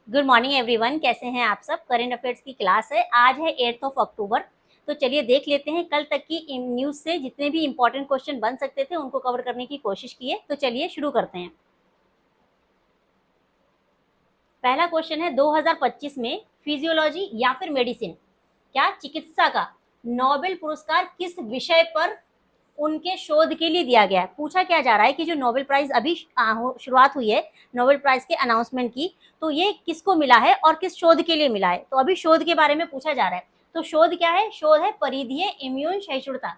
Good morning everyone, कैसे हैं आप सब। करंट अफेयर्स की क्लास है, आज है 8 अक्टूबर। तो चलिए देख लेते हैं कल तक की न्यूज़ से जितने भी इंपॉर्टेंट क्वेश्चन बन सकते थे उनको कवर करने की कोशिश की है। तो चलिए शुरू करते हैं। पहला क्वेश्चन है 2025 में फिजियोलॉजी या फिर मेडिसिन, क्या चिकित्सा का नोबेल पुरस्कार किस विषय पर उनके शोध के लिए दिया गया है। पूछा क्या जा रहा है कि जो नोबेल प्राइज अभी शुरुआत हुई है नोबेल प्राइज के अनाउंसमेंट की, तो ये किसको मिला है और किस शोध के लिए मिला है। तो अभी शोध के बारे में पूछा जा रहा है। तो शोध क्या है, शोध है परिधीय इम्यून सहिष्णुता।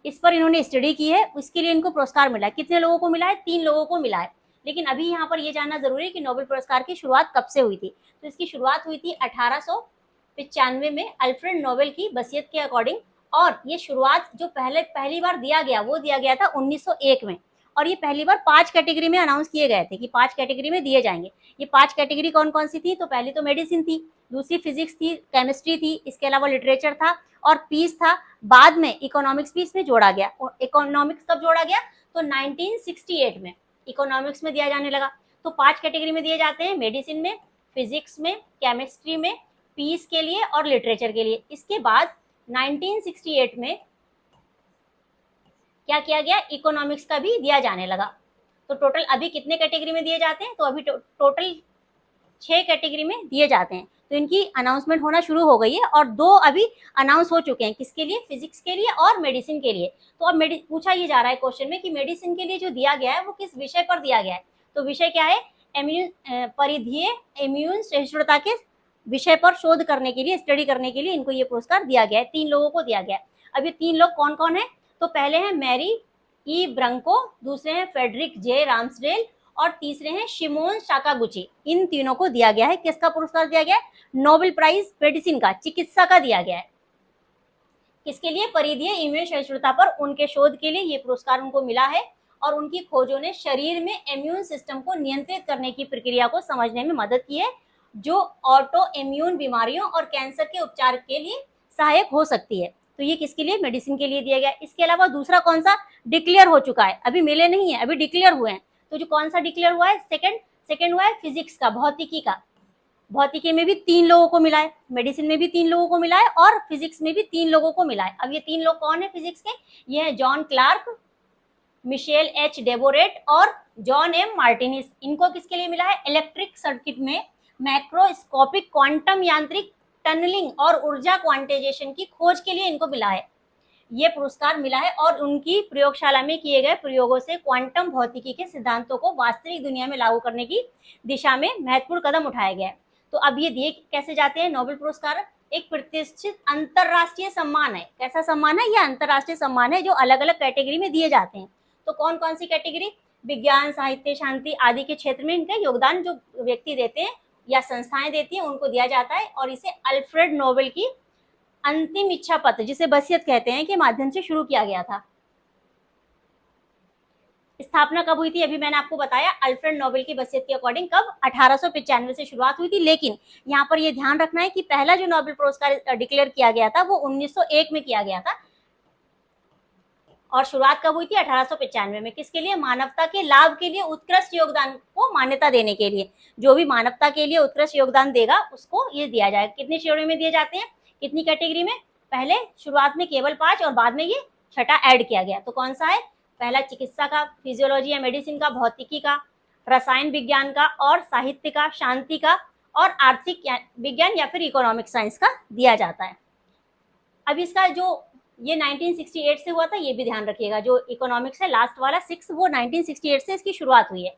इस पर इन्होंने स्टडी की है, उसके लिए इनको पुरस्कार मिला है। कितने लोगों को मिला है, 3 लोगों को मिला है। लेकिन अभी यहाँ पर ये जानना जरूरी है कि नोबेल पुरस्कार की शुरुआत कब से हुई थी। तो इसकी शुरुआत हुई थी 1895 में अल्फ्रेड नोबेल की वसीयत के अकॉर्डिंग। और ये शुरुआत जो पहली बार दिया गया वो दिया गया था 1901 में। और ये पहली बार 5 कैटेगरी में अनाउंस किए गए थे कि 5 कैटेगरी में दिए जाएंगे। ये 5 कैटेगरी कौन कौन सी थी, तो पहली तो मेडिसिन थी, दूसरी फिजिक्स थी, केमिस्ट्री थी, इसके अलावा लिटरेचर था और पीस था। बाद में इकोनॉमिक्स भी इसमें जोड़ा गया। इकोनॉमिक्स कब जोड़ा गया, तो 1968 में इकोनॉमिक्स में दिया जाने लगा। तो 5 कैटेगरी में दिए जाते हैं, मेडिसिन में, फिजिक्स में, केमिस्ट्री में, पीस के लिए और लिटरेचर के लिए। इसके बाद 1968 में क्या किया गया, इकोनॉमिक्स का भी दिया जाने लगा। तो टोटल अभी कितने कैटेगरी में दिए जाते हैं, तो अभी टोटल 6 कैटेगरी में दिए जाते हैं। तो इनकी अनाउंसमेंट होना शुरू हो गई है और 2 अभी अनाउंस हो चुके हैं। किसके लिए, फिजिक्स के लिए और मेडिसिन के लिए। तो अब पूछा ये जा रहा है क्वेश्चन में कि मेडिसिन के लिए जो दिया गया है वो किस विषय पर दिया गया है। तो विषय क्या है, परिधीय इम्यून सहिष्णुता के विषय पर शोध करने के लिए, स्टडी करने के लिए इनको ये पुरस्कार दिया गया है। 3 लोगों को दिया गया है। अब ये 3 लोग कौन कौन है, तो पहले हैं मैरी ई ब्रंको, दूसरे हैं फेडरिक जे रामसडेल और तीसरे हैं शिमोन साकागुची। इन तीनों को दिया गया है, किसका पुरस्कार दिया गया है, नोबेल प्राइज मेडिसिन का, चिकित्सा का दिया गया है। किसके लिए, परिधीय इम्यून सहिष्णुता पर उनके शोध के लिए ये पुरस्कार उनको मिला है। और उनकी खोजों ने शरीर में इम्यून सिस्टम को नियंत्रित करने की प्रक्रिया को समझने में मदद की है, जो ऑटो इम्यून बीमारियों और कैंसर के उपचार के लिए सहायक हो सकती है। तो ये किसके लिए, मेडिसिन के लिए दिया गया। इसके अलावा दूसरा कौन सा डिक्लेयर हो चुका है, अभी मिले नहीं है, अभी डिक्लेयर हुए हैं। तो जो कौन सा डिक्लेयर हुआ है, सेकंड हुआ है फिजिक्स का, भौतिकी का। भौतिकी में भी 3 लोगों को मिला है, मेडिसिन में भी 3 लोगों को मिला है और फिजिक्स में भी 3 लोगों को मिला है। अब ये 3 लोग कौन है फिजिक्स के, ये है जॉन क्लार्क, मिशेल एच डेबोरेट और जॉन एम मार्टिनिस। इनको किसके लिए मिला है, इलेक्ट्रिक सर्किट में मैक्रोस्कोपिक क्वांटम यांत्रिक टनलिंग और ऊर्जा क्वांटाइजेशन की खोज के लिए इनको मिला है। ये पुरस्कार मिला है और उनकी प्रयोगशाला में किए गए प्रयोगों से क्वांटम भौतिकी के सिद्धांतों को वास्तविक दुनिया में लागू करने की दिशा में महत्वपूर्ण कदम उठाया गया है। तो अब ये दिए कैसे जाते हैं नोबेल पुरस्कार, एक प्रतिष्ठित अंतरराष्ट्रीय सम्मान है। कैसा सम्मान है, यह अंतरराष्ट्रीय सम्मान है जो अलग अलग कैटेगरी में दिए जाते हैं। तो कौन कौन सी कैटेगरी, विज्ञान, साहित्य, शांति आदि के क्षेत्र में इनका योगदान जो व्यक्ति देते हैं या संस्थाएं देती हैं उनको दिया जाता है। और इसे अल्फ्रेड नोबेल की अंतिम इच्छा पत्र, जिसे वसीयत कहते हैं, के माध्यम से शुरू किया गया था। स्थापना कब हुई थी, अभी मैंने आपको बताया, अल्फ्रेड नोबेल की वसीयत के अकॉर्डिंग कब, 1895 से शुरुआत हुई थी। लेकिन यहाँ पर यह ध्यान रखना है कि पहला जो नोबेल पुरस्कार डिक्लेयर किया गया था वो 1901 में किया गया था। और शुरुआत कब हुई थी, 1895 में। किसके लिए, मानवता के लाभ के लिए उत्कृष्ट योगदान को मान्यता देने के लिए। जो भी मानवता के लिए उत्कृष्ट योगदान देगा उसको ये दिया जाएगा। कितनी श्रेणियों में दिए जाते हैं, कितनी कैटेगरी में, पहले शुरुआत में केवल 5 और बाद में ये छठा ऐड किया गया। तो कौन सा है, पहला चिकित्सा का, फिजियोलॉजी या मेडिसिन का, भौतिकी का, रसायन विज्ञान का और साहित्य का, शांति का और आर्थिक विज्ञान या फिर इकोनॉमिक साइंस का दिया जाता है। अब इसका जो ये 1968 से हुआ था, ये भी ध्यान रखिएगा। जो इकोनॉमिक्स है लास्ट वाला 6, वो 1968 से इसकी शुरुआत हुई है।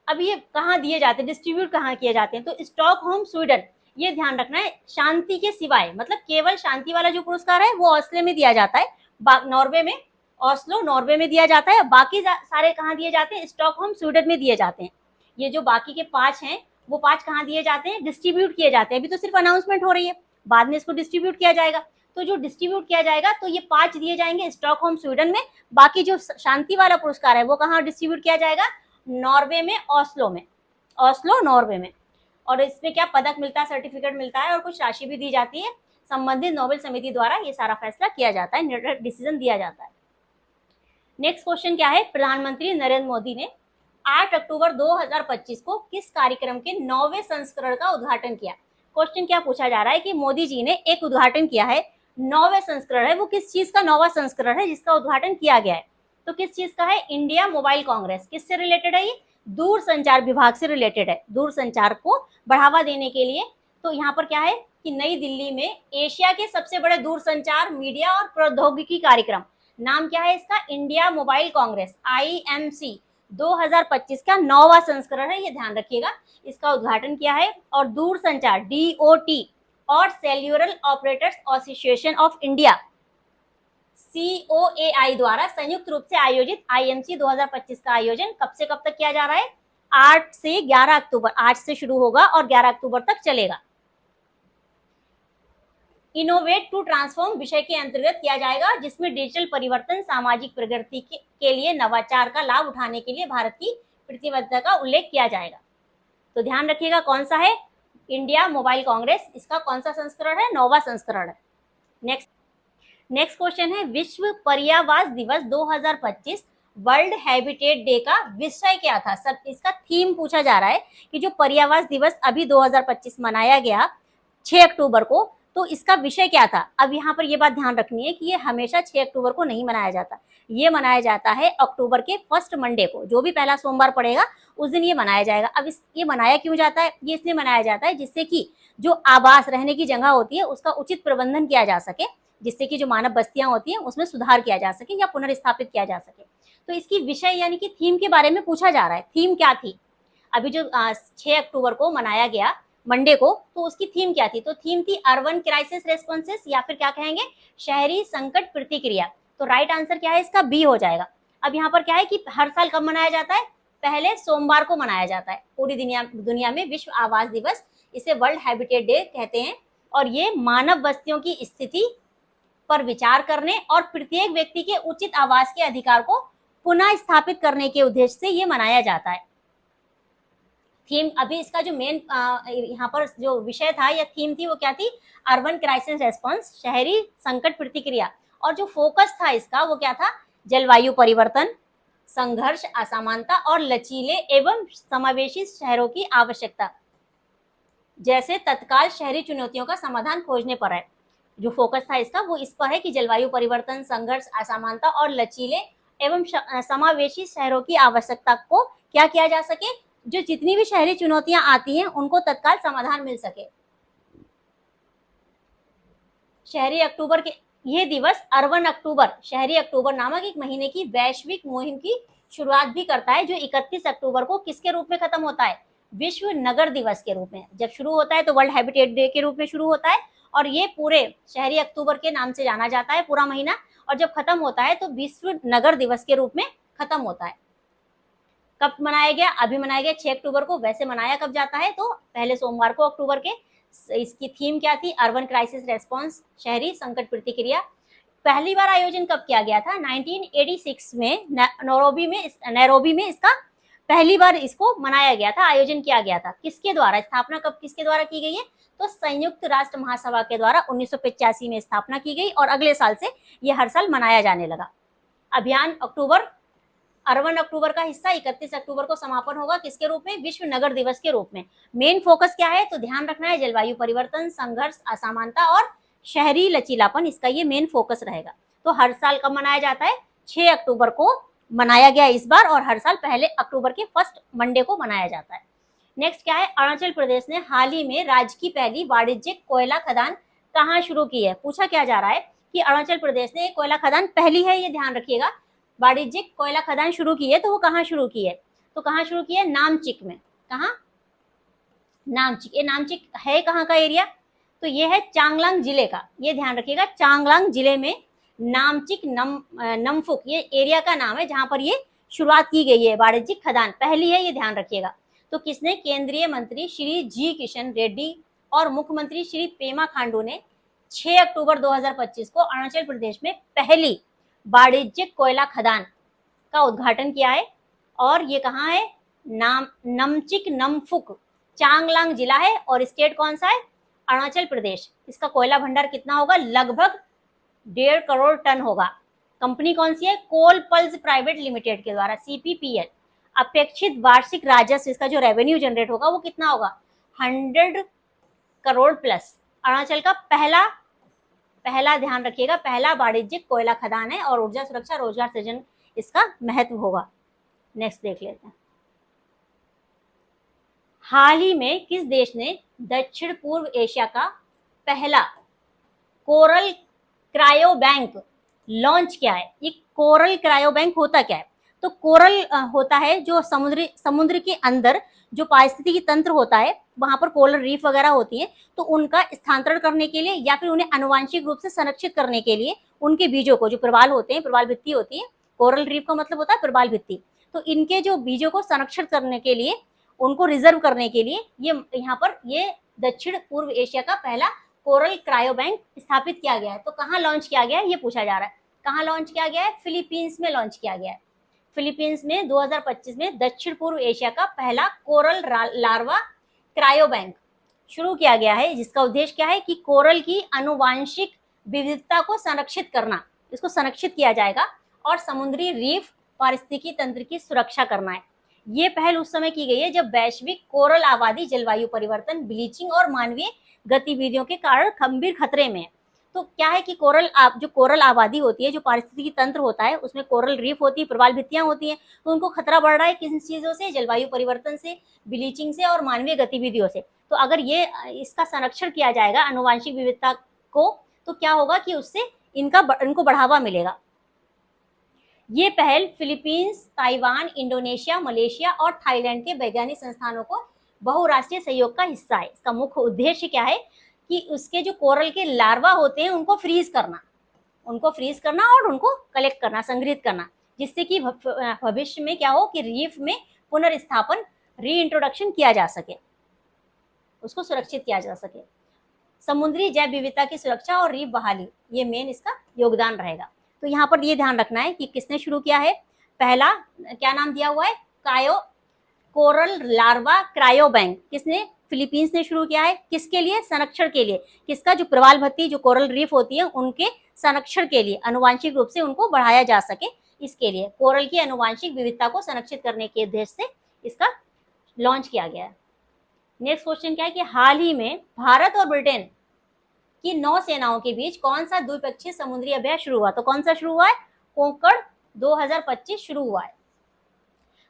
अब ये कहाँ दिए जाते हैं, डिस्ट्रीब्यूट कहाँ किए जाते हैं, तो स्टॉकहोम स्वीडन, ये ध्यान रखना है। शांति के सिवाय, मतलब केवल शांति वाला जो पुरस्कार है वो ऑस्लो में दिया जाता है, नॉर्वे में, ऑस्लो नॉर्वे में दिया जाता है। बाकी सारे कहाँ दिए जाते हैं, स्टॉकहोम स्वीडन में दिए जाते हैं। ये जो बाकी के 5 हैं वो 5 कहाँ दिए जाते हैं, डिस्ट्रीब्यूट किए जाते हैं। अभी तो सिर्फ अनाउंसमेंट हो रही है, बाद में इसको डिस्ट्रीब्यूट किया जाएगा। तो जो डिस्ट्रीब्यूट किया जाएगा तो ये 5 दिए जाएंगे स्टॉकहोम स्वीडन में। बाकी जो शांति वाला पुरस्कार है वो कहाँ डिस्ट्रीब्यूट किया जाएगा, नॉर्वे में, ऑस्लो में, ऑस्लो नॉर्वे में। और इसमें क्या पदक मिलता है, सर्टिफिकेट मिलता है और कुछ राशि भी दी जाती है। संबंधित नोबेल समिति द्वारा ये सारा फैसला किया जाता है, डिसीजन दिया जाता है। नेक्स्ट क्वेश्चन क्या है, प्रधानमंत्री नरेंद्र मोदी ने 8 अक्टूबर 2025 को किस कार्यक्रम के 9वें संस्करण का उद्घाटन किया? क्वेश्चन क्या पूछा जा रहा है कि मोदी जी ने एक उद्घाटन किया है, 9वें संस्करण है, वो किस चीज का 9वां संस्करण है जिसका उद्घाटन किया गया है? तो किस चीज का है? India mobile Congress. किससे रिलेटेड है ये? दूरसंचार विभाग से रिलेटेड है, दूरसंचार को बढ़ावा देने के लिए। तो यहाँ पर क्या है कि नई दिल्ली में एशिया के सबसे बड़े दूरसंचार, मीडिया और प्रौद्योगिकी कार्यक्रम, नाम क्या है इसका? इंडिया मोबाइल कांग्रेस, IMC 2025 का 9वां संस्करण है, ये ध्यान रखिएगा। इसका उद्घाटन किया है। और दूरसंचार DOT और cellular operators association of India COAI द्वारा संयुक्त रूप से आयोजित IMC 2025 का आयोजन कब से कब तक किया जा रहा है? 8 से 11 अक्टूबर, 8 से शुरू होगा और 11 अक्टूबर तक चलेगा। इनोवेट टू ट्रांसफॉर्म विषय के अंतर्गत किया जाएगा, जिसमें डिजिटल परिवर्तन, सामाजिक प्रगति के लिए नवाचार का लाभ उठाने के लिए भारत की प्रतिबद्धता का उल्लेख किया जाएगा। तो ध्यान रखिएगा कौन सा है? India mobile Congress. इसका कौन सा संस्करण है? 9वां संस्करण है। नेक्स्ट क्वेश्चन है, विश्व पर्यावरण दिवस 2025 वर्ल्ड हैबिटेट डे का विषय क्या था? सब इसका थीम पूछा जा रहा है कि जो पर्यावरण दिवस अभी 2025 मनाया गया 6 अक्टूबर को, तो इसका विषय क्या था? अब यहाँ पर ये बात ध्यान रखनी है कि ये हमेशा 6 अक्टूबर को नहीं मनाया जाता, ये मनाया जाता है अक्टूबर के फर्स्ट मंडे को, जो भी पहला सोमवार पड़ेगा उस दिन ये मनाया जाएगा। अब ये मनाया क्यों जाता है? ये इसलिए मनाया जाता है जिससे कि जो आवास, रहने की जगह होती है, उसका उचित प्रबंधन किया जा सके, जिससे कि जो मानव बस्तियां होती हैं उसमें सुधार किया जा सके या पुनर्स्थापित किया जा सके। तो इसकी विषय यानी कि थीम के बारे में पूछा जा रहा है। थीम क्या थी? अभी जो 6 अक्टूबर को मनाया गया मंडे को, तो उसकी थीम क्या थी? तो थीम थी अर्बन क्राइसिस रेस्पॉन्सेस, या फिर क्या कहेंगे, शहरी संकट प्रतिक्रिया। तो राइट आंसर क्या है इसका? बी हो जाएगा। अब यहाँ पर क्या है कि हर साल कब मनाया जाता है? पहले सोमवार को मनाया जाता है पूरी दुनिया में विश्व आवास दिवस, इसे वर्ल्ड हैबिटेट डे कहते हैं। और ये मानव बस्तियों की स्थिति पर विचार करने और प्रत्येक व्यक्ति के उचित आवास के अधिकार को पुनः स्थापित करने के उद्देश्य से ये मनाया जाता है। थीम, अभी इसका जो मेन यहाँ पर जो विषय था या थीम थी वो क्या थी? अर्बन क्राइसिस रेस्पॉन्स, शहरी संकट प्रतिक्रिया। और जो फोकस था इसका वो क्या था? जलवायु परिवर्तन, संघर्ष, असमानता और लचीले एवं समावेशी शहरों की आवश्यकता जैसे तत्काल शहरी चुनौतियों का समाधान खोजने पर है। जो फोकस था इसका वो इस पर है कि जलवायु परिवर्तन, संघर्ष, असमानता और लचीले एवं समावेशी शहरों की आवश्यकता को क्या किया जा सके, जो जितनी भी शहरी चुनौतियां आती हैं उनको तत्काल समाधान मिल सके। शहरी अक्टूबर के ये दिवस अर्बन अक्टूबर, शहरी अक्टूबर नामक एक महीने की वैश्विक मुहिम की शुरुआत भी करता है, जो 31 अक्टूबर को किसके रूप में खत्म होता है? विश्व नगर दिवस के रूप में। जब शुरू होता है तो वर्ल्ड हैबिटेट डे के रूप में शुरू होता है, और ये पूरे शहरी अक्टूबर के नाम से जाना जाता है पूरा महीना, और जब खत्म होता है तो विश्व नगर दिवस के रूप में खत्म होता है। कब मनाया गया? अभी मनाया गया 6 अक्टूबर को। वैसे मनाया कब जाता है? तो पहले सोमवार को अक्टूबर के। इसकी थीम क्या थी? अर्बन क्राइसिस रेस्पॉन्स, शहरी संकट प्रतिक्रिया। पहली बार आयोजन कब किया गया था? 1986 में नैरोबी में इसका पहली बार इसको मनाया गया था, आयोजन किया गया था। किसके द्वारा? स्थापना कब किसके द्वारा की गई है? तो संयुक्त राष्ट्र महासभा के द्वारा 1985 में स्थापना की गई, और अगले साल से यह हर साल मनाया जाने लगा। अभियान अर्बन अक्टूबर का हिस्सा 31 अक्टूबर को समापन होगा, किसके रूप में? विश्व नगर दिवस के रूप में। मेन फोकस क्या है? तो ध्यान रखना है, जलवायु परिवर्तन, संघर्ष, असमानता और शहरी लचीलापन, इसका ये मेन फोकस रहेगा। तो हर साल कब मनाया जाता है? 6 अक्टूबर को मनाया गया इस बार, और हर साल पहले अक्टूबर के फर्स्ट मंडे को मनाया जाता है। नेक्स्ट क्या है? अरुणाचल प्रदेश ने हाल ही में राज्य की पहली वाणिज्यिक कोयला खदान कहाँ शुरू की है? पूछा क्या जा रहा है कि अरुणाचल प्रदेश ने कोयला खदान पहली है, ये ध्यान रखिएगा, वाणिज्यिक कोयला खदान शुरू की है। तो वो कहाँ शुरू की है? तो कहाँ शुरू की है? नामचिक में। कहाँ? नामचिक। ये नामचिक है कहाँ का एरिया? तो ये है चांगलांग जिले का, ये ध्यान रखिएगा। चांगलांग जिले में नामचिक नमफुक ये एरिया का नाम है, जहां पर ये शुरुआत की गई है। वाणिज्यिक खदान पहली है, ये ध्यान रखिएगा। तो किसने? केंद्रीय मंत्री श्री जी किशन रेड्डी और मुख्यमंत्री श्री पेमा खांडू ने 6 अक्टूबर 2025 को अरुणाचल प्रदेश में पहली वाणिज्यिक कोयला खदान का उद्घाटन किया है। और ये कहाँ है? नमचिक नमफुक, चांगलांग जिला है, और स्टेट कौन सा है? अरुणाचल प्रदेश। इसका कोयला भंडार कितना होगा? लगभग 1.5 करोड़ टन होगा। कंपनी कौन सी है? कोल पल्स प्राइवेट लिमिटेड के द्वारा, CPPL। अपेक्षित वार्षिक राजस्व, इसका जो रेवेन्यू जनरेट होगा वो कितना होगा, 100 करोड़ प्लस। अरुणाचल का पहला ध्यान रखिएगा, पहला वाणिज्यिक कोयला खदान है और ऊर्जा सुरक्षा रोजगार सृजन इसका महत्व होगा। नेक्स्ट देख लेते हैं। हाल ही में किस देश ने दक्षिण पूर्व एशिया का पहला कोरल क्रायो बैंक लॉन्च किया है? ये कोरल क्रायो बैंक होता क्या है? तो कोरल होता है जो समुद्र के अंदर जो पारिस्थितिकी तंत्र होता है, वहां पर कोरल रीफ वगैरह होती है, तो उनका स्थानांतरण करने के लिए या फिर उन्हें आनुवांशिक रूप से संरक्षित करने के लिए उनके बीजों को, जो प्रवाल होते हैं, प्रवाल भित्ति होती है, कोरल रीफ का मतलब होता है प्रवाल भित्ति, तो इनके जो बीजों को संरक्षित करने के लिए, उनको रिजर्व करने के लिए ये यहाँ पर ये दक्षिण पूर्व एशिया का पहला कोरल क्रायो बैंक स्थापित किया गया है। तो कहाँ लॉन्च किया गया है ये पूछा जा रहा है। कहाँ लॉन्च किया गया है? फिलीपींस में लॉन्च किया गया है। फिलीपींस में 2025 में दक्षिण पूर्व एशिया का पहला कोरल लार्वा क्रायो बैंक शुरू किया गया है, जिसका उद्देश्य क्या है कि कोरल की आनुवांशिक विविधता को संरक्षित करना, इसको संरक्षित किया जाएगा और समुद्री रीफ पारिस्थितिकी तंत्र की सुरक्षा करना है। ये पहल उस समय की गई है जब वैश्विक कोरल आबादी जलवायु परिवर्तन, ब्लीचिंग और मानवीय गतिविधियों के कारण गंभीर खतरे में है। तो क्या है कि जो कोरल आबादी होती है, जो पारिस्थितिकी तंत्र होता है, उसमें कोरल रीफ होती है, प्रवाल भित्तियां होती हैं, तो उनको खतरा बढ़ रहा है किन चीजों से? जलवायु परिवर्तन से, ब्लीचिंग से और मानवीय गतिविधियों से। तो अगर ये इसका संरक्षण किया जाएगा आनुवांशिक विविधता को, तो क्या होगा कि उससे इनको बढ़ावा मिलेगा। ये पहल फिलीपींस, ताइवान, इंडोनेशिया, मलेशिया और थाईलैंड के वैज्ञानिक संस्थानों को बहुराष्ट्रीय सहयोग का हिस्सा है। इसका मुख्य उद्देश्य क्या है कि उसके जो कोरल के लार्वा होते हैं उनको फ्रीज करना और उनको कलेक्ट करना, संग्रहित करना, जिससे कि भविष्य में क्या हो कि रीफ में पुनर्स्थापन, रीइंट्रोडक्शन किया जा सके, उसको सुरक्षित किया जा सके। समुद्री जैव विविधता की सुरक्षा और रीफ बहाली, ये मेन इसका योगदान रहेगा। तो यहाँ पर ये ध्यान रखना है कि किसने शुरू किया है। पहला क्या नाम दिया हुआ है? कोरल लार्वा क्रायो बैंक किसने? फिलीपींस ने शुरू किया है। किसके लिए? संरक्षण के लिए। किसका? जो प्रवाल भित्ति, जो कोरल रीफ होती है, उनके संरक्षण के लिए, आनुवांशिक रूप से उनको बढ़ाया जा सके, इसके लिए कोरल की आनुवांशिक विविधता को संरक्षित करने के उद्देश्य से इसका लॉन्च किया गया है। नेक्स्ट क्वेश्चन क्या है कि हाल ही में भारत और ब्रिटेन की नौसेनाओं के बीच कौन सा द्विपक्षीय समुद्री अभ्यास शुरू हुआ? तो कौन सा शुरू हुआ है? कोंकण 2025 शुरू हुआ है।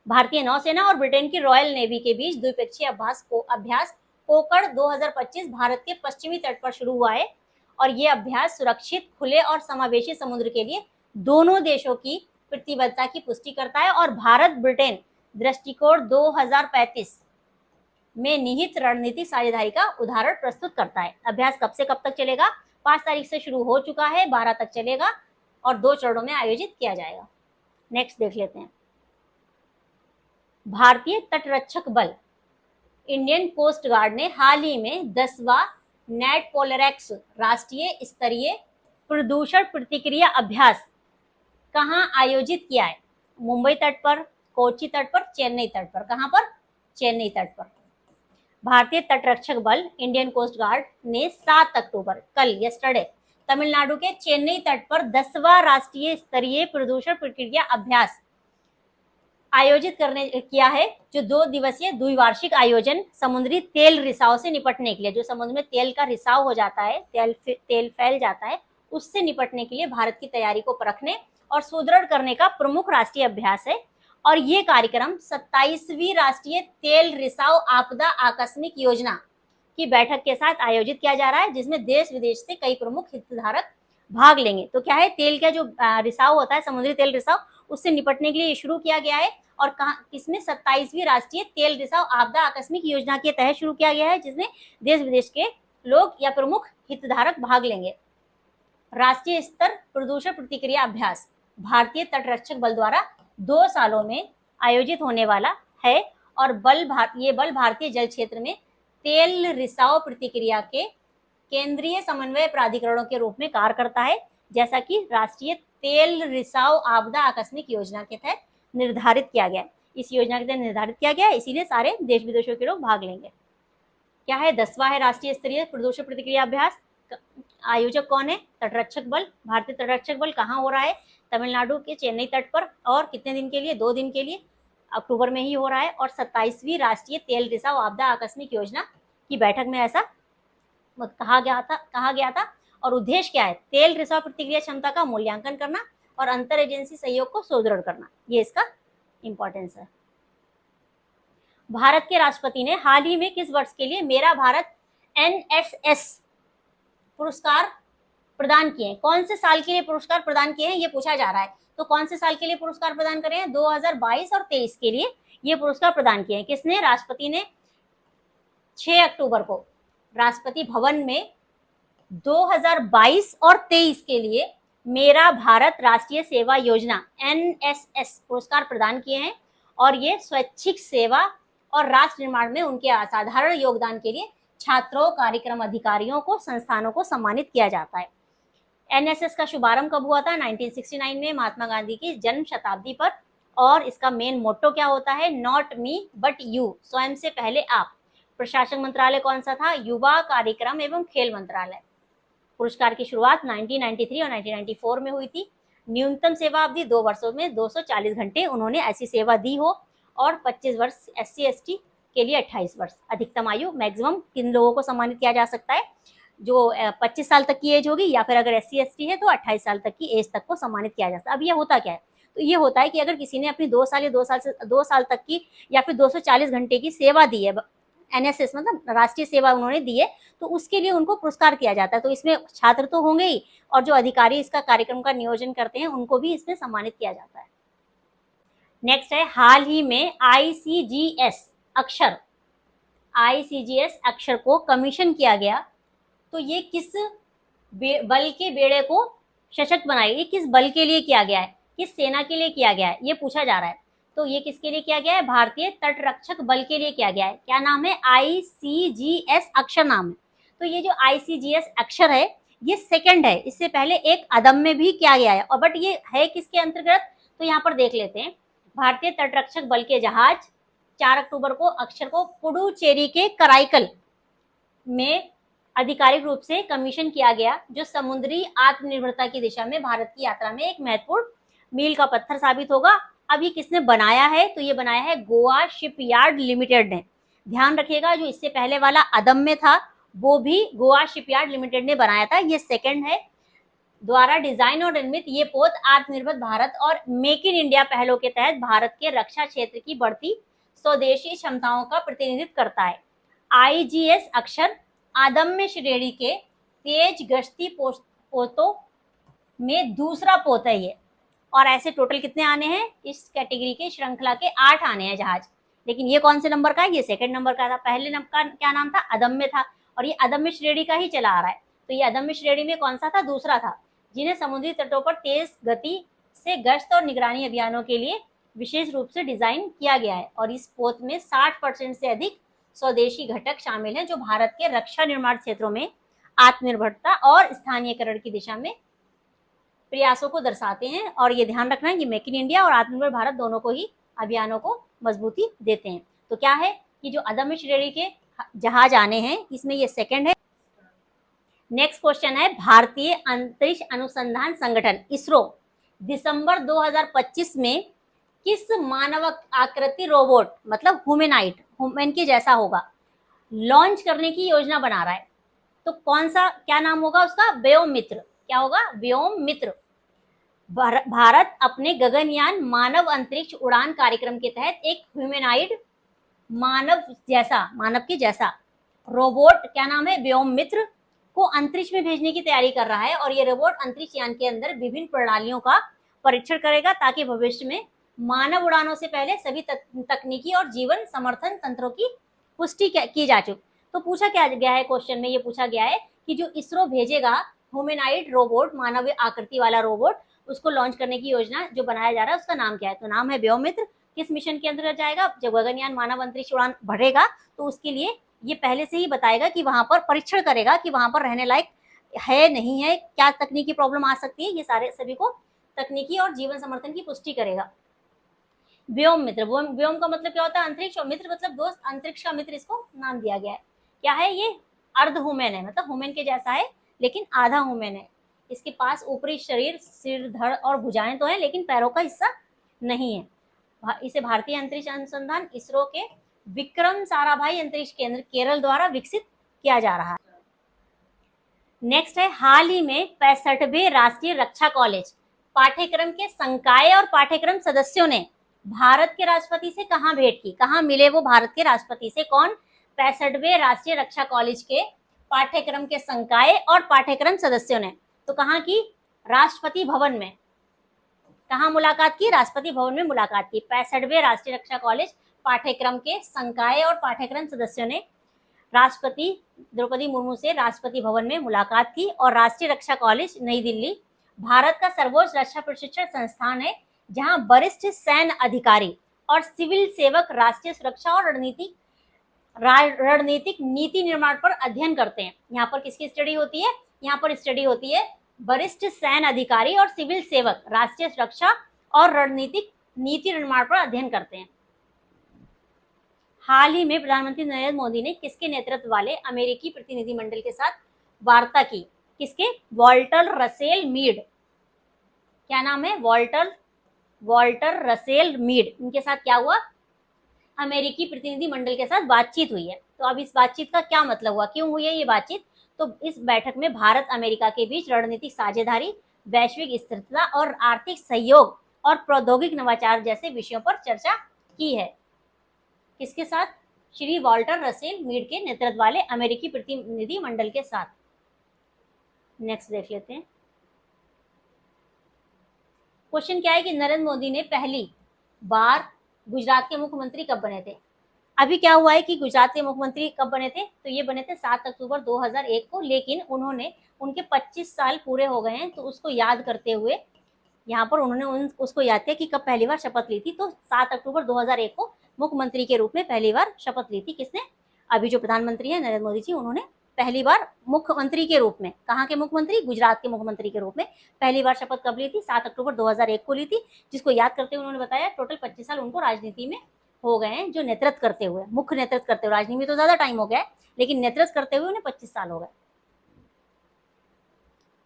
भारतीय नौसेना और ब्रिटेन की रॉयल नेवी के बीच द्विपक्षीय अभ्यास कोंकण 2025 भारत के पश्चिमी तट पर शुरू हुआ है और ये अभ्यास सुरक्षित, खुले और समावेशी समुद्र के लिए दोनों देशों की प्रतिबद्धता की पुष्टि करता है और भारत ब्रिटेन दृष्टिकोण 2035 में निहित रणनीतिक साझेदारी का उदाहरण प्रस्तुत करता है। अभ्यास कब से कब तक चलेगा? 5 तारीख से शुरू हो चुका है, 12 तक चलेगा और 2 चरणों में आयोजित किया जाएगा। नेक्स्ट देख लेते हैं। भारतीय तटरक्षक बल इंडियन कोस्ट गार्ड ने हाल ही में 10वां नेट पोलरैक्स राष्ट्रीय स्तरीय प्रदूषण प्रतिक्रिया अभ्यास कहां आयोजित किया है? मुंबई तट पर, कोच्चि तट पर, चेन्नई तट पर। कहां पर? चेन्नई तट पर। भारतीय तटरक्षक बल इंडियन कोस्ट गार्ड ने 7 अक्टूबर, कल, यस्टरडे, तमिलनाडु के चेन्नई तट पर 10वां राष्ट्रीय स्तरीय प्रदूषण प्रतिक्रिया अभ्यास आयोजित किया है, जो 2 दिवसीय द्विवार्षिक आयोजन समुद्री तेल रिसाव से निपटने के लिए, जो समुद्र में तेल का रिसाव हो जाता है, तेल फैल जाता है, उससे निपटने के लिए भारत की तैयारी को परखने और सुदृढ़ करने का प्रमुख राष्ट्रीय अभ्यास है। और ये कार्यक्रम 27वीं राष्ट्रीय तेल रिसाव आपदा आकस्मिक योजना की बैठक के साथ आयोजित किया जा रहा है, जिसमें देश विदेश से कई प्रमुख हितधारक भाग लेंगे। तो क्या है, तेल का जो रिसाव होता है, समुद्री तेल रिसाव, उससे निपटने के लिए शुरू किया गया है और किसमें 27वीं राष्ट्रीय तेल रिसाव आपदा आकस्मिक योजना के तहत शुरू किया गया है, जिसमें देश विदेश के लोग या प्रमुख हितधारक भाग लेंगे। राष्ट्रीय स्तर प्रदूषण प्रतिक्रिया अभ्यास भारतीय तटरक्षक बल द्वारा 2 सालों में आयोजित होने वाला है और ये बल भारतीय जल क्षेत्र में तेल रिसाव प्रतिक्रिया के केंद्रीय समन्वय प्राधिकरणों के रूप में कार्य करता है, जैसा कि राष्ट्रीय तेल रिसाव आपदा आकस्मिक योजना के तहत निर्धारित किया गया। इस योजना के तहत निर्धारित किया गया, इसीलिए सारे देश विदेशों के लोग भाग लेंगे। क्या है? 10वां है राष्ट्रीय स्तरीय प्रदूषण प्रतिक्रिया अभ्यास। आयोजक कौन है? तटरक्षक बल। भारतीय तटरक्षक बल कहाँ हो रहा है? तमिलनाडु के चेन्नई तट पर। और कितने दिन के लिए? 2 दिन के लिए। अक्टूबर में ही हो रहा है। और 27वीं राष्ट्रीय तेल रिसाव आपदा आकस्मिक योजना की बैठक में ऐसा कहा गया था। और उद्देश्य क्या है? तेल रिसाव प्रतिक्रिया क्षमता का मूल्यांकन करना और अंतर एजेंसी सहयोग को सुदृढ़ करना, ये इसका इंपॉर्टेंस है। भारत के राष्ट्रपति ने हाल ही में किस वर्ष के लिए मेरा भारत NSS पुरस्कार प्रदान किए हैं? कौन से साल के लिए पुरस्कार प्रदान किए हैं, ये पूछा जा रहा है। तो कौन से साल के लिए पुरस्कार प्रदान करे हैं? 2022 और 23 के लिए ये पुरस्कार प्रदान किए हैं। किसने? राष्ट्रपति ने 6 अक्टूबर को राष्ट्रपति भवन में 2022 और 23 के लिए मेरा भारत राष्ट्रीय सेवा योजना NSS पुरस्कार प्रदान किए हैं। और ये स्वैच्छिक सेवा और राष्ट्र निर्माण में उनके असाधारण योगदान के लिए छात्रों, कार्यक्रम अधिकारियों को, संस्थानों को सम्मानित किया जाता है। NSS का शुभारंभ कब हुआ था? 1969 में, महात्मा गांधी की जन्म शताब्दी पर। और इसका मेन मोटो क्या होता है? नॉट मी बट यू, स्वयं से पहले आप। प्रशासन मंत्रालय कौन सा था? युवा कार्यक्रम एवं खेल मंत्रालय। पुरस्कार की शुरुआत 1993 और 1994 में हुई थी। न्यूनतम सेवा अवधि 2 वर्षों में 240 घंटे उन्होंने ऐसी सेवा दी हो। और 25 वर्ष SC ST के लिए 28 वर्ष। अधिकतम आयु मैक्सिमम किन लोगों को सम्मानित किया जा सकता है? जो 25 साल तक की एज होगी, या फिर अगर SC ST है तो 28 साल तक की एज तक को सम्मानित किया जा सकता है। अब ये होता क्या है? तो ये होता है कि अगर किसी ने अपनी 2 साल या 2 साल तक की या फिर 240 घंटे की सेवा दी है, NSS मतलब राष्ट्रीय सेवा उन्होंने दी है, तो उसके लिए उनको पुरस्कार किया जाता है। तो इसमें छात्र तो होंगे ही, और जो अधिकारी इसका कार्यक्रम का नियोजन करते हैं उनको भी इसमें सम्मानित किया जाता है। नेक्स्ट है, हाल ही में ICGS अक्षर को कमीशन किया गया। तो ये किस बल के बेड़े को सशक्त बनाएगी? किस बल के लिए किया गया है? किस सेना के लिए किया गया है? ये पूछा जा रहा है। तो ये किसके लिए किया गया है? भारतीय तटरक्षक बल के लिए किया गया है। क्या नाम है? ICGS अक्षर नाम है। तो ये जो ICGS अक्षर है ये सेकंड है, इससे पहले एक अदम्य भी किया गया है। और बट ये है किसके अंतर्गत? तो यहाँ पर देख लेते हैं। भारतीय तटरक्षक बल के जहाज 4 अक्टूबर को अक्षर को पुडुचेरी के कराईकल में आधिकारिक रूप से कमीशन किया गया, जो समुद्री आत्मनिर्भरता की दिशा में भारत की यात्रा में एक महत्वपूर्ण मील का पत्थर साबित होगा। अब ये किसने बनाया है? तो ये बनाया है गोवा शिपयार्ड लिमिटेड ने। ध्यान रखिएगा, जो इससे पहले वाला अदम्य था वो भी गोवा शिपयार्ड लिमिटेड ने बनाया था। ये सेकंड है। द्वारा डिजाइन और निर्मित ये पोत आत्मनिर्भर भारत और मेक इन इंडिया पहलों के तहत भारत के रक्षा क्षेत्र की बढ़ती स्वदेशी क्षमताओं का प्रतिनिधित्व करता है। IGS अक्षर अदम्य श्रेणी के तेज गश्ती पोतों में दूसरा पोत है ये। और ऐसे टोटल कितने आने हैं? इस कैटेगरी के श्रृंखला के 8 आने हैं जहाज। लेकिन ये कौन से नंबर का है? ये सेकंड नंबर का था। पहले नंबर का क्या नाम था? अदम्य था। और ये अदम्य श्रेणी का ही चला आ रहा है। तो ये अदम्य श्रेणी में कौन सा था? दूसरा था, जिन्हें समुद्री तटों पर तेज गति से गश्त और निगरानी अभियानों के लिए विशेष रूप से डिजाइन किया गया है। और इस पोत में 60% से अधिक स्वदेशी घटक शामिल हैं, जो भारत के रक्षा निर्माण क्षेत्रों में आत्मनिर्भरता और स्थानीयकरण की दिशा में प्रयासों को दर्शाते हैं। और ये ध्यान रखना है कि मेक इन इंडिया और आत्मनिर्भर भारत दोनों को ही अभियानों को मजबूती देते हैं। तो क्या है कि जो अदम्य श्रेणी के जहाज आने हैं, इसमें ये सेकंड है। नेक्स्ट क्वेश्चन है, भारतीय अंतरिक्ष अनुसंधान संगठन इसरो दिसंबर 2025 में किस मानव आकृति रोबोट, मतलब ह्यूमन के जैसा होगा, लॉन्च करने की योजना बना रहा है? तो कौन सा, क्या नाम होगा उसका? व्योममित्र। क्या होगा? व्योममित्र। भारत अपने गगनयान मानव अंतरिक्ष उड़ान कार्यक्रम के तहत एक ह्यूमनाइड मानव के जैसा रोबोट, क्या नाम है? व्योममित्र, को अंतरिक्ष में भेजने की तैयारी कर रहा है। और ये रोबोट अंतरिक्ष यान के अंदर विभिन्न प्रणालियों का परीक्षण करेगा, ताकि भविष्य में मानव उड़ानों से पहले सभी तकनीकी और जीवन समर्थन तंत्रों की पुष्टि की जा चुकी। तो पूछा क्या गया है क्वेश्चन में? ये पूछा गया है कि जो इसरो भेजेगा ह्यूमनाइड रोबोट, मानव आकृति वाला रोबोट, उसको लॉन्च करने की योजना जो बनाया जा रहा है उसका नाम क्या है? तो नाम है व्योममित्र। किस मिशन के अंतर्गत जाएगा? जब गगनयान मानव अंतरिक्ष उड़ान बढ़ेगा तो उसके लिए ये पहले से ही बताएगा कि वहां पर परीक्षण करेगा कि वहां पर रहने लायक है नहीं है, क्या तकनीकी प्रॉब्लम आ सकती है, ये सारे सभी को तकनीकी और जीवन समर्थन की पुष्टि करेगा। व्योममित्र, व्योम का मतलब क्या होता है? अंतरिक्ष, और मित्र मतलब दोस्त, अंतरिक्ष का मित्र इसको नाम दिया गया है। क्या है ये? अर्ध ह्यूमन है, मतलब ह्यूमन के जैसा है लेकिन आधा ह्यूमन है। इसके पास ऊपरी शरीर, सिर, धड़ और भुजाएं तो है, लेकिन पैरों का हिस्सा नहीं है। इसे भारतीय अंतरिक्ष अनुसंधान इसरो के विक्रम साराभाई अंतरिक्ष केंद्र केरल द्वारा विकसित किया जा रहा है। नेक्स्ट है, हाल ही में 65वें राष्ट्रीय रक्षा कॉलेज पाठ्यक्रम के संकाय और पाठ्यक्रम सदस्यों ने भारत के राष्ट्रपति से कहां भेंट की, कहां मिले वो भारत के राष्ट्रपति से? कौन? 65वें राष्ट्रीय रक्षा कॉलेज के पाठ्यक्रम के संकाय और पाठ्यक्रम सदस्यों ने। तो कहां की? राष्ट्रपति भवन में। कहां मुलाकात की? राष्ट्रपति भवन में मुलाकात की। 65वें राष्ट्रीय रक्षा कॉलेज पाठ्यक्रम के संकाय और पाठ्यक्रम सदस्यों ने राष्ट्रपति द्रौपदी मुर्मू से राष्ट्रपति भवन में मुलाकात की। और राष्ट्रीय रक्षा कॉलेज नई दिल्ली भारत का सर्वोच्च रक्षा प्रशिक्षण संस्थान है, जहां वरिष्ठ सैन्य अधिकारी और सिविल सेवक राष्ट्रीय सुरक्षा और रणनीतिक नीति निर्माण पर अध्ययन करते हैं। यहाँ पर किसकी स्टडी होती है? यहाँ पर स्टडी होती है वरिष्ठ सैन्य अधिकारी और सिविल सेवक राष्ट्रीय सुरक्षा और रणनीतिक नीति निर्माण पर अध्ययन करते हैं। हाल ही में प्रधानमंत्री नरेंद्र मोदी ने किसके नेतृत्व वाले अमेरिकी प्रतिनिधिमंडल के साथ वार्ता की? किसके? Walter Russell Mead. क्या नाम है? Walter Russell Mead. इनके साथ क्या हुआ? अमेरिकी प्रतिनिधिमंडल के साथ बातचीत हुई है। तो अब इस बातचीत का क्या मतलब हुआ, क्यों हुई है ये बातचीत? तो इस बैठक में भारत अमेरिका के बीच रणनीतिक साझेदारी, वैश्विक स्थिरता और आर्थिक सहयोग और प्रौद्योगिक नवाचार जैसे विषयों पर चर्चा की है। किसके साथ? श्री वॉल्टर रसेल मीड के नेतृत्व वाले अमेरिकी प्रतिनिधिमंडल के साथ। नेक्स्ट देख लेते हैं। क्वेश्चन क्या है कि नरेंद्र मोदी ने पहली बार गुजरात के मुख्यमंत्री कब बने थे? अभी क्या हुआ है कि गुजरात के मुख्यमंत्री कब बने थे? तो ये बने थे 7 अक्टूबर 2001 को, लेकिन उनके 25 साल पूरे हो गए हैं, तो उसको याद करते हुए यहाँ पर उन्होंने उसको याद किया कि कब पहली बार शपथ ली थी। तो 7 अक्टूबर 2001 को मुख्यमंत्री के रूप में पहली बार शपथ ली थी। किसने? अभी जो प्रधानमंत्री है नरेंद्र मोदी जी, उन्होंने पहली बार मुख्यमंत्री के रूप में, कहाँ के मुख्यमंत्री? गुजरात के मुख्यमंत्री के रूप में पहली बार शपथ कब ली थी? 7 अक्टूबर 2001 को ली थी, जिसको याद करते हुए उन्होंने बताया टोटल 25 साल उनको राजनीति में हो गए हैं, जो नेतृत्व करते हुए, मुख्य नेतृत्व करते हुए। राजनीति में तो ज्यादा टाइम हो गया है, लेकिन नेतृत्व करते हुए उन्हें 25 साल हो गए।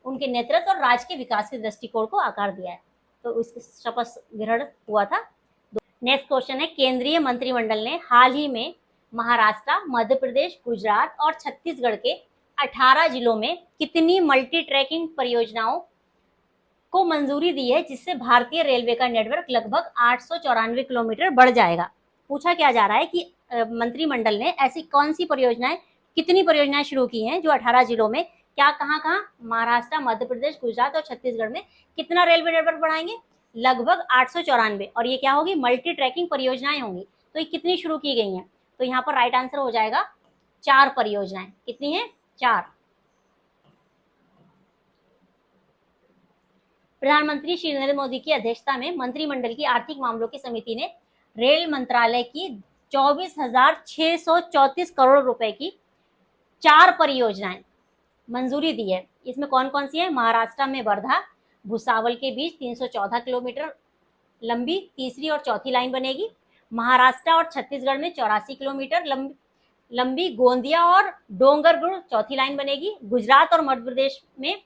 उनके नेतृत्व और राज्य के विकास के दृष्टिकोण को आकार दिया है। तो उसकी शपथ ग्रहण हुआ था। नेक्स्ट क्वेश्चन है, केंद्रीय मंत्रिमंडल ने हाल ही में महाराष्ट्र, मध्य प्रदेश, गुजरात और छत्तीसगढ़ के 18 जिलों में कितनी मल्टी ट्रैकिंग परियोजनाओं को मंजूरी दी है, जिससे भारतीय रेलवे का नेटवर्क लगभग 894 किलोमीटर बढ़ जाएगा? पूछा क्या जा रहा है कि मंत्रिमंडल ने ऐसी कौन सी परियोजनाएं, कितनी परियोजनाएं शुरू की हैं जो 18 जिलों में, क्या कहाँ महाराष्ट्र, मध्य प्रदेश, गुजरात और छत्तीसगढ़ में कितना रेलवे नेटवर्क बढ़ाएंगे? लगभग 894। और ये क्या होगी? मल्टी ट्रैकिंग परियोजनाएं होंगी। तो ये कितनी शुरू की गई हैं? तो यहाँ पर राइट आंसर हो जाएगा 4 परियोजनाएं। कितनी है? 4। प्रधानमंत्री श्री नरेंद्र मोदी की अध्यक्षता में मंत्रिमंडल की आर्थिक मामलों की समिति ने रेल मंत्रालय की 24,634 करोड़ रुपए की 4 परियोजनाएं मंजूरी दी है। इसमें कौन कौन सी है? महाराष्ट्र में वर्धा भुसावल के बीच 314 किलोमीटर लंबी तीसरी और चौथी लाइन बनेगी। महाराष्ट्र और छत्तीसगढ़ में 84 किलोमीटर लंबी गोंदिया और डोंगरगढ़ चौथी लाइन बनेगी। गुजरात और मध्य प्रदेश में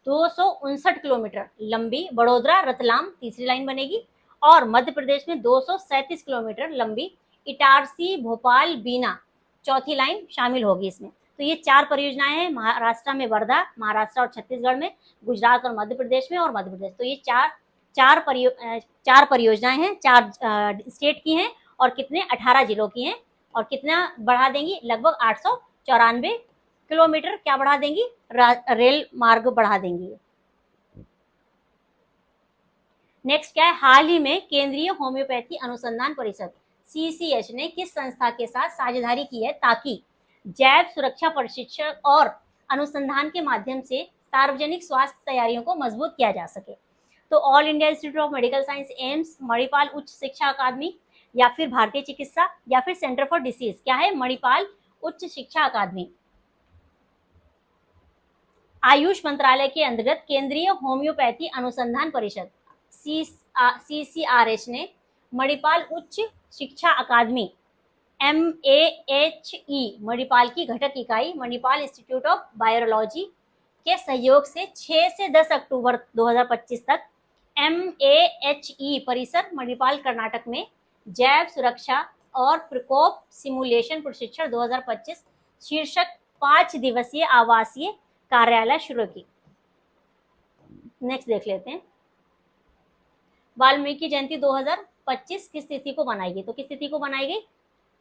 259 किलोमीटर लंबी बड़ोदरा रतलाम तीसरी लाइन बनेगी। और मध्य प्रदेश में 237 किलोमीटर लंबी इटारसी भोपाल बीना चौथी लाइन शामिल होगी इसमें। तो ये 4 परियोजनाएं हैं, महाराष्ट्र में वर्धा, महाराष्ट्र और छत्तीसगढ़ में, गुजरात और मध्य प्रदेश में, और मध्य प्रदेश। तो ये चार परियोजनाएं हैं, 4 स्टेट की हैं, और कितने? 18 जिलों की हैं। और कितना बढ़ा देंगी? लगभग 894 किलोमीटर क्या बढ़ा देंगी? रेल मार्ग बढ़ा देंगी। नेक्स्ट क्या है? हाल ही में केंद्रीय होम्योपैथी अनुसंधान परिषद CCH ने किस संस्था के साथ साझेदारी की है ताकि जैव सुरक्षा प्रशिक्षण और अनुसंधान के माध्यम से सार्वजनिक स्वास्थ्य तैयारियों को मजबूत किया जा सके? तो all India institute of medical science AIIMS, Manipal उच्च शिक्षा अकादमी, या फिर भारतीय चिकित्सा, या फिर सेंटर फॉर डिसीज? क्या है? मणिपाल उच्च शिक्षा अकादमी। आयुष मंत्रालय के अंतर्गत केंद्रीय होम्योपैथी अनुसंधान परिषद CCRH ने मणिपाल उच्च शिक्षा अकादमी MAHE मणिपाल की घटक इकाई मणिपाल इंस्टीट्यूट ऑफ वायरोलॉजी के सहयोग से 6 से 10 अक्टूबर 2025 तक MAHE परिसर मणिपाल कर्नाटक में जैव सुरक्षा और प्रकोप सिमुलेशन प्रशिक्षण 2025 शीर्षक 5 दिवसीय आवासीय कार्यालय शुरू की। नेक्स्ट देख लेते हैं, वाल्मीकि जयंती 2025 किस तिथि को मनाई गई? तो किस तिथि को मनाई गई?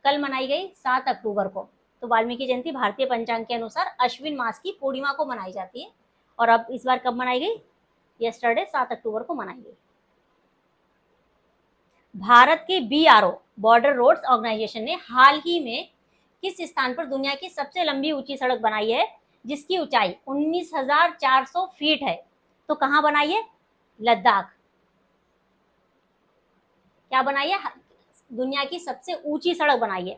कल मनाई गई 7 अक्टूबर को। तो वाल्मीकि जयंती भारतीय पंचांग के अनुसार अश्विन मास की पूर्णिमा को मनाई जाती है, और अब इस बार कब मनाई गई? यस्टरडे 7 अक्टूबर को मनाई गई। भारत के BRO बॉर्डर रोड्स ऑर्गेनाइजेशन ने हाल ही में किस स्थान पर दुनिया की सबसे लंबी ऊंची सड़क बनाई है जिसकी ऊंचाई 19,400 फीट है? तो कहां बनाई है? लद्दाख। क्या बनाई है? दुनिया की सबसे ऊंची सड़क बनाई है,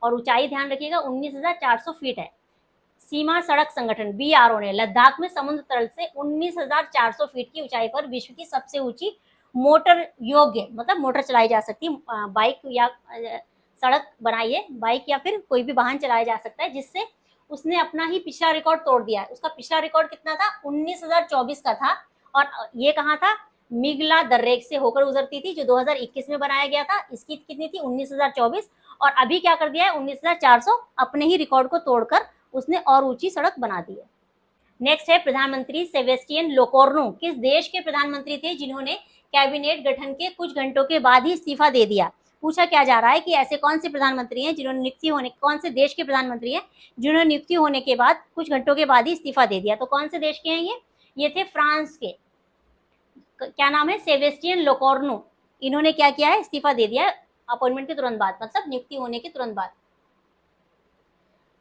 और ऊंचाई ध्यान रखिएगा 19,400 फीट है। सीमा सड़क संगठन BRO ने लद्दाख में समुद्र तल से 19,400 फीट की ऊंचाई पर विश्व की सबसे ऊंची मोटर योग्य, मतलब मोटर चलाई जा सकती बाइक या सड़क बनाई है, बाइक या फिर कोई भी वाहन चलाया जा सकता है, जिससे उसने अपना ही पिछला रिकॉर्ड तोड़ दिया है। उसका पिछला रिकॉर्ड कितना था? 19,024 का था, और ये कहाँ था? मिगला दर्रेक से होकर गुजरती थी, जो 2021 में बनाया गया था। इसकी कितनी थी? 19,024, और अभी क्या कर दिया है? 19,400, अपने ही रिकॉर्ड को तोड़कर उसने और ऊंची सड़क बना दी है। नेक्स्ट है प्रधानमंत्री सेबेस्टियन लोकोर्नो किस देश के प्रधानमंत्री थे जिन्होंने कैबिनेट गठन के कुछ घंटों के बाद ही इस्तीफा दे दिया? पूछा क्या जा रहा है कि ऐसे कौन से प्रधानमंत्री हैं जिन्होंने नियुक्ति होने, कौन से देश के प्रधानमंत्री हैं जिन्होंने नियुक्ति होने के बाद कुछ घंटों के बाद ही इस्तीफा दे दिया? तो कौन से देश के हैं ये थे फ्रांस के। क्या नाम है? सेबेस्टियन लोकोर्नो। इन्होंने क्या किया है? इस्तीफा दे दिया अपॉइंटमेंट के तुरंत बाद, मतलब नियुक्ति होने के तुरंत बाद।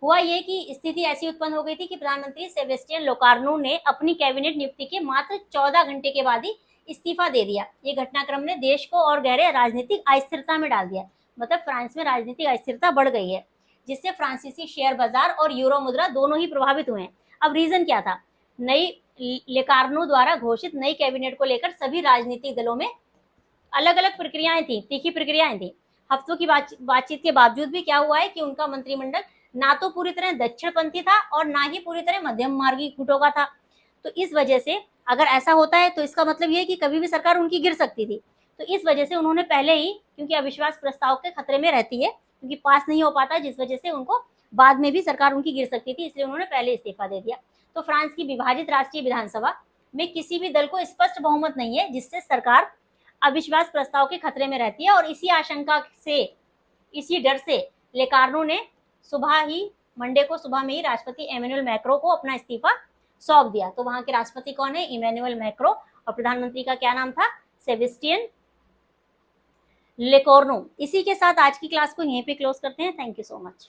हुआ ये कि स्थिति ऐसी उत्पन्न हो गई थी कि प्रधानमंत्री सेबेस्टियन लोकार्नो ने अपनी कैबिनेट नियुक्ति के मात्र 14 घंटे के बाद ही इस्तीफा दे दिया। ये घटनाक्रम ने देश को और गहरे राजनीतिक अस्थिरता में डाल दिया। मतलब फ्रांस में राजनीतिक अस्थिरता बढ़ गई है, जिससे फ्रांसीसी शेयर बाजार और यूरो मुद्रा दोनों ही प्रभावित हुए हैं। अब रीजन क्या था? नई लेकार्नो द्वारा घोषित नई कैबिनेट को लेकर सभी राजनीतिक दलों में अलग अलग प्रक्रियाएं थी, तीखी प्रक्रियाएं थी। हफ्तों की बातचीत के बावजूद भी क्या हुआ है कि उनका मंत्रिमंडल ना तो पूरी तरह दक्षिणपंथी था और ना ही पूरी तरह मध्यम मार्गी गुटों का था। तो इस वजह से अगर ऐसा होता है तो इसका मतलब ये है कि कभी भी सरकार उनकी गिर सकती थी। तो इस वजह से उन्होंने पहले ही, क्योंकि अविश्वास प्रस्ताव के खतरे में रहती है, क्योंकि पास नहीं हो पाता, जिस वजह से उनको बाद में भी सरकार उनकी गिर सकती थी, इसलिए उन्होंने पहले इस्तीफा दे दिया। तो फ्रांस की विभाजित राष्ट्रीय विधानसभा में किसी भी दल को स्पष्ट बहुमत नहीं है, जिससे सरकार अविश्वास प्रस्ताव के खतरे में रहती है। और इसी आशंका से, इसी डर से लेकार्नो ने मंडे को सुबह में ही राष्ट्रपति इमैनुअल मैक्रो को अपना इस्तीफा सौंप दिया। तो वहां के राष्ट्रपति कौन है? Emmanuel Macron. और प्रधानमंत्री का क्या नाम था? Sebastien Lecornu. इसी के साथ आज की क्लास को यहीं पे क्लोज करते हैं। Thank you so much.